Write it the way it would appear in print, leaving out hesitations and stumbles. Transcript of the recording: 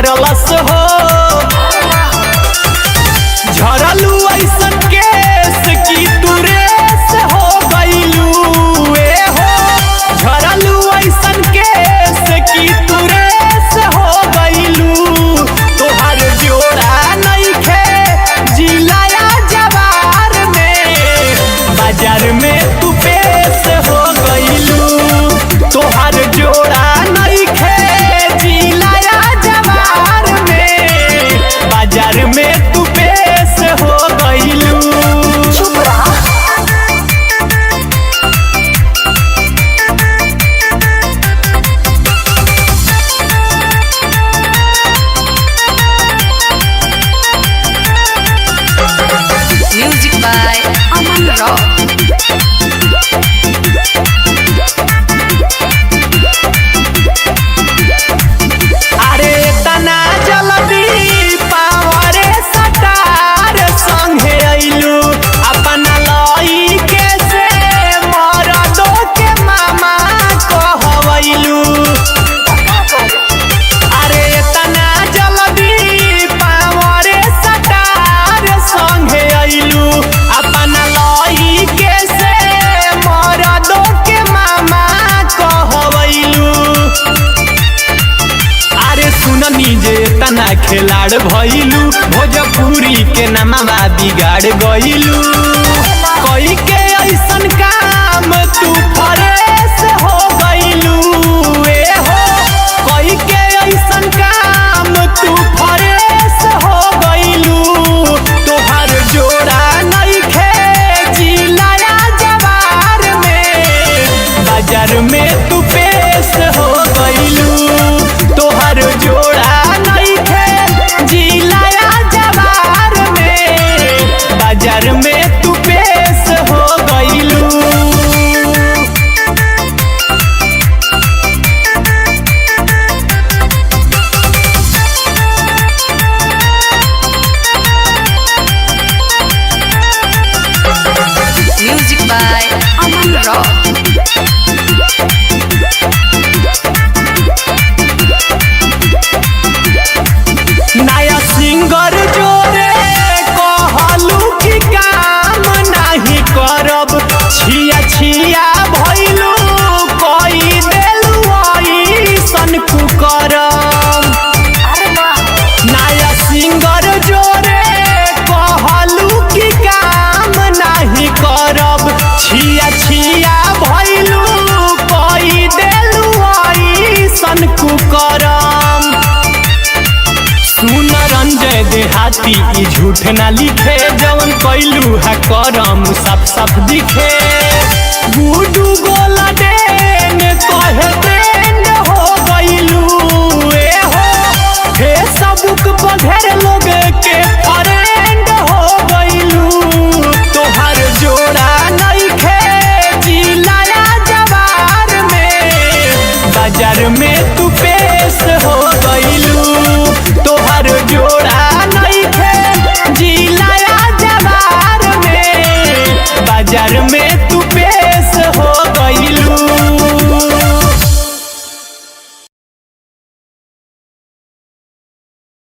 मरलस हो। झरलू ऐसन केस की तू रेस हो गईलू ए हो। झरलू ऐसन केस की तू रेस हो गईलू। तोहार जोड़ा नइखे जिलाया जवार में, बाजार में तू पेश हो गईलू। तोहार जोड़ा नइखे जिलाया जवार में, बाजार में तू पेश हो गईलू। Music by Aman Rock. अरे तना जल्दी पावरे सटार संगे अइलू। अपना लइके से मरदो के मामा कहवैलू। अरे तना जल्दी पावरे सटार संगे अइलू। अपना लइके से मरदो के मामा कहवैलू। अरे सुननी जे तना खिलाड़ भइलू, भोजपुरी के नामा बिगाड़ गइलू। कई के ऐसन काम तू फरेस हो गइलू ए हो। कई के ऐसन काम तू फरेस हो गइलू। तोहार जोड़ा नइखे जिलाया जवार में, बाजार में तू पेश हो गइलू। तोहर जोड़ा नइखे जिलाया जवार में, बाजार में तू पेश हो गइलू। Music by Aman Rock. नया सिंगर जोरे कहलू कि काम नहीं करब। छिया छिया भइलू कई देलू ऐसन कुकरम। नया सिंगर जोरे कहलू कि काम नहीं करब। छिया छिया भइलू कई देलू ऐसन कुकरम। सुन रंजय देहाती ई झूठ ना लिखे, जवन कैलू है करम साफ साफ दिखे। गुडू गोला डेन कहे